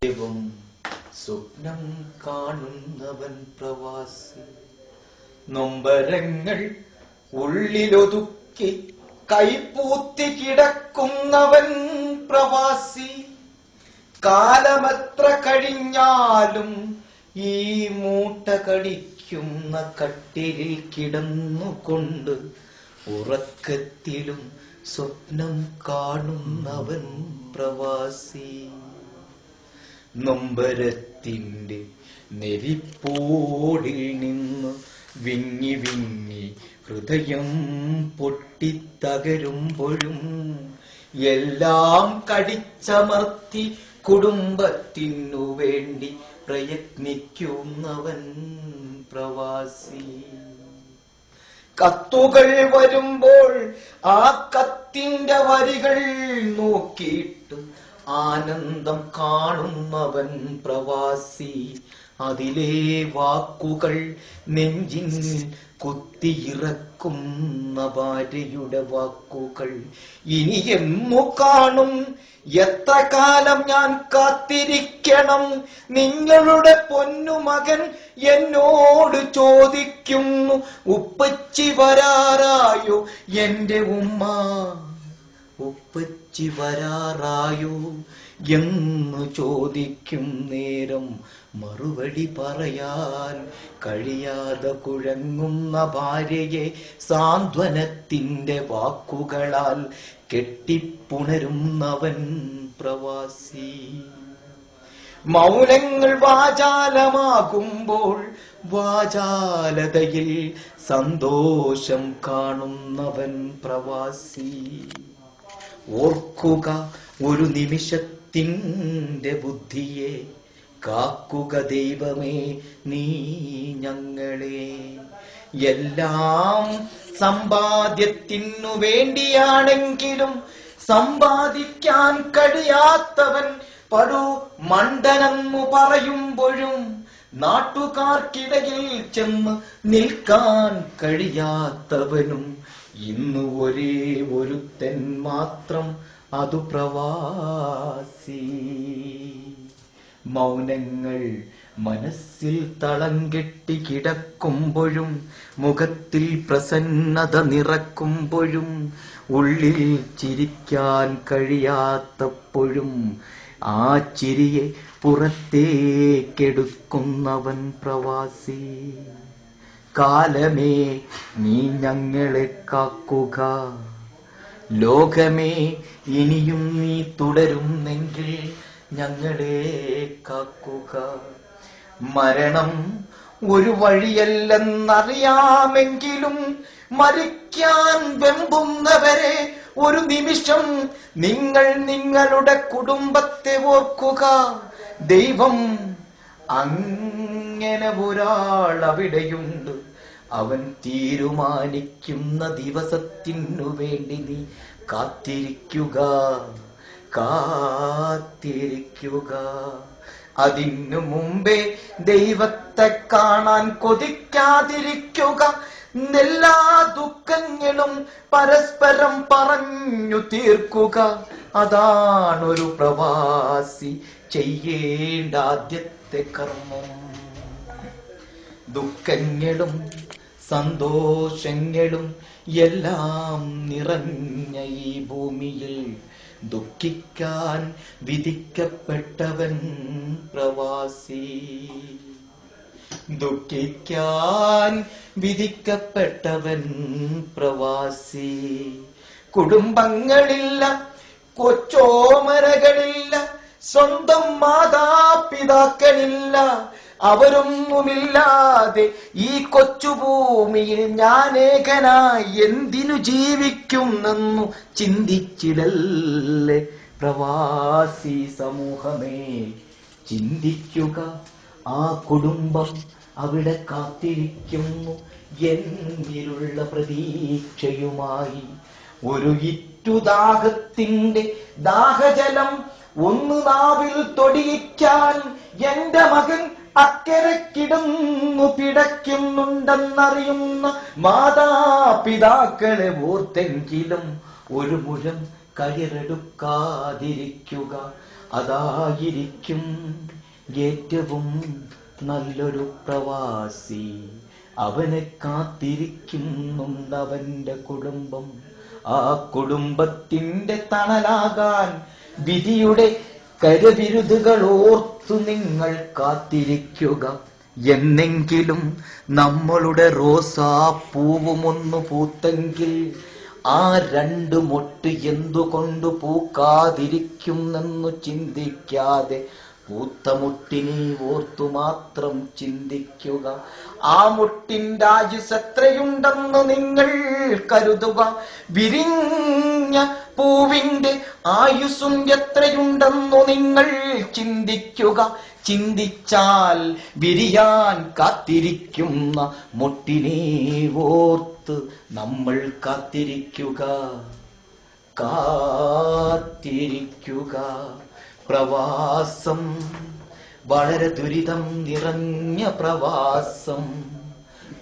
ദൈവം സ്വപ്നം കാണുന്നവൻ പ്രവാസി. നൊമ്പരങ്ങൾ ഉള്ളിലൊതുക്കി കൈപ്പൂത്തി കിടക്കുന്നവൻ പ്രവാസി. കാലമെത്ര കഴിഞ്ഞാലും ഈ മൂട്ട കടിക്കുന്ന കട്ടിലിൽ കിടന്നുകൊണ്ട് ഉറക്കത്തിലും സ്വപ്നം കാണുന്നവൻ പ്രവാസി. നൊമ്പരത്തിന്റെ നെരിപ്പോടിൽ നിന്ന് വിങ്ങി വിങ്ങി ഹൃദയം പൊട്ടിത്തകരുമ്പോഴും എല്ലാം കടിച്ചമർത്തി കുടുംബത്തിനു വേണ്ടി പ്രയത്നിക്കുന്നവൻ പ്രവാസി. കത്തുകൾ വരുമ്പോൾ ആ കത്തിന്റെ വരികൾ നോക്കിയിട്ട് ആനന്ദം കാണുന്നവൻ പ്രവാസി. അതിലെ വാക്കുകൾ നെഞ്ചിൻ കുത്തിയിറക്കുന്ന ഭാര്യയുടെ വാക്കുകൾ. ഇനി എന്നു കാണും, എത്ര കാലം ഞാൻ കാത്തിരിക്കണം? നിങ്ങളുടെ പൊന്നുമകൻ എന്നോട് ചോദിക്കുന്നു, ഉപ്പച്ചി വരാറായോ എന്റെ ഉമ്മ, ഉപ്പച്ചി വരാറായോ എന്ന് ചോദിക്കും നേരം മറുപടി പറയാൻ കഴിയാതെ കുഴങ്ങുന്ന ഭാര്യയെ സാന്ത്വനത്തിന്റെ വാക്കുകളാൽ കെട്ടിപ്പുണരുന്നവൻ പ്രവാസി. മൗനങ്ങൾ വാചാലമാകുമ്പോൾ വാചാലതയിൽ സന്തോഷം കാണുന്നവൻ പ്രവാസി. ഓർക്കുക ഒരു നിമിഷത്തിന്റെ ബുദ്ധിയെ, കാക്കുക ദൈവമേ നീ ഞങ്ങളെ. എല്ലാം സമ്പാദ്യത്തിനു വേണ്ടിയാണെങ്കിലും സമ്പാദിക്കാൻ കഴിയാത്തവൻ പടു മണ്ടനെന്നു പറയുമ്പോഴും നാട്ടുകാർക്കിടയിൽ ചെന്ന് നിൽക്കാൻ കഴിയാത്തവനും ഇന്ന് ഒരേ ഒരുത്തൻ മാത്രം, അതു പ്രവാസി. മൗനങ്ങൾ മനസ്സിൽ തളം കെട്ടി കിടക്കുമ്പോഴും മുഖത്തിൽ പ്രസന്നത നിറക്കുമ്പോഴും ഉള്ളിൽ ചിരിക്കാൻ കഴിയാത്തപ്പോഴും ആ ചിരിയെ പുറത്തേക്കെടുക്കുന്നവൻ പ്രവാസി. കാലമേ നീ ഞങ്ങളെ കാക്കുക, ലോകമേ ഇനിയും നീ തുടരുന്നെങ്കിൽ ഞങ്ങളെ കാക്കുക. മരണം ഒരു വഴിയല്ലെന്നറിയാമെങ്കിലും മരിക്കാൻ വെമ്പുന്നവരെ ഒരു നിമിഷം നിങ്ങൾ നിങ്ങളുടെ കുടുംബത്തെ ഓർക്കുക. ദൈവം അങ്ങനെ ഒരാൾ അവിടെയുണ്ട്. അവൻ തീരുമാനിക്കുന്ന ദിവസത്തിനു വേണ്ടി നീ കാത്തിരിക്കുക, കാത്തിരിക്കുക. അതിനു മുമ്പേ ദൈവത്തെ കാണാൻ കൊതിക്കാതിരിക്കുക. എല്ലാ ദുഃഖങ്ങളും പരസ്പരം പറഞ്ഞു തീർക്കുക. അതാണൊരു പ്രവാസി ചെയ്യേണ്ട ആദ്യത്തെ കർമ്മം. ദുഃഖങ്ങളും സന്തോഷങ്ങളും എല്ലാം നിറഞ്ഞ ഈ ഭൂമിയിൽ ദുഃഖിക്കാൻ വിധിക്കപ്പെട്ടവൻ പ്രവാസി. ദുഃഖിക്കാൻ വിധിക്കപ്പെട്ടവൻ പ്രവാസി. കുടുംബങ്ങളില്ല, കൊച്ചോമരകളില്ല, സ്വന്തം മാതാപിതാക്കളില്ല. അവരൊന്നുമില്ലാതെ ഈ കൊച്ചുഭൂമിയിൽ ഞാനേകനായി എന്തിനു ജീവിക്കുന്നെന്നു ചിന്തിച്ചിടല്ലേ പ്രവാസി സമൂഹമേ. ചിന്തിക്കുക, ആ കുടുംബം അവിടെ കാത്തിരിക്കുന്നു എന്നിലുള്ള പ്രതീക്ഷയുമായി. ഒരു ഇറ്റുദാഹത്തിന്റെ ദാഹജലം ഒന്ന് നാവിൽ തൊടിയിക്കാൻ എന്റെ മകൻ അക്കരക്കിടന്നു പിടയ്ക്കുന്നുണ്ടെന്നറിയുന്ന മാതാപിതാക്കളെ ഓർത്തെങ്കിലും ഒരു മുഴം കയറെടുക്കാതിരിക്കുക. അതായിരിക്കും ഏറ്റവും നല്ലൊരു പ്രവാസി. അവനെ കാത്തിരിക്കുന്നുണ്ടവന്റെ കുടുംബം. ആ കുടുംബത്തിന്റെ തണലാകാൻ വിധിയുടെ കരവിരുതുകൾ ഓർത്തു നിങ്ങൾ കാത്തിരിക്കുക. എന്നെങ്കിലും നമ്മളുടെ റോസാപ്പൂവുമൊന്നു പൂത്തെങ്കിൽ ആ രണ്ടു മൊട്ട് എന്തുകൊണ്ട് പൂക്കാതിരിക്കുമെന്നു ചിന്തിക്കാതെ പൂത്ത മുട്ടിനെ ഓർത്തു മാത്രം ചിന്തിക്കുക. ആ മുട്ടിന്റെ ആയുസ് എത്രയുണ്ടെന്ന് നിങ്ങൾ കരുതുക. വിരിഞ്ഞ പൂവിന്റെ ആയുസ്സും എത്രയുണ്ടെന്നു നിങ്ങൾ ചിന്തിക്കുക. ചിന്തിച്ചാൽ വിരിയാൻ കാത്തിരിക്കുന്ന മുട്ടിനെ ഓർത്ത് നമ്മൾ കാത്തിരിക്കുക. പ്രവാസം വളരെ ദുരിതം നിറഞ്ഞ പ്രവാസം.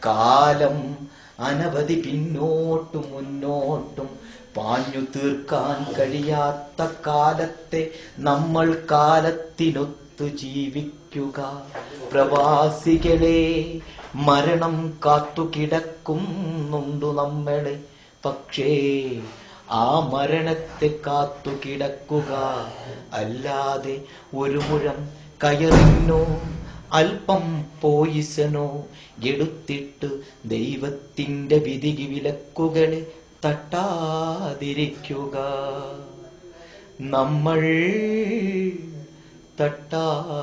കാലം അനവധി പിന്നോട്ടും മുന്നോട്ടും പാഞ്ഞു തീർക്കാൻ കഴിയാത്ത കാലത്തെ നമ്മൾ കാലത്തിനൊത്തു ജീവിക്കുക. പ്രവാസികളെ, മരണം കാത്തുകിടക്കുന്നുണ്ടു നമ്മളെ. പക്ഷേ ആ മരണത്തെ കാത്തു കിടക്കുക അല്ലാതെ ഒരു മുഴം കയറിനോ അല്പം പോയിസനോ എടുത്തിട്ട് ദൈവത്തിന്റെ വിധി വിലക്കുകളെ തട്ടാതിരിക്കുക. നമ്മൾ തട്ടാതിരിക്കുക.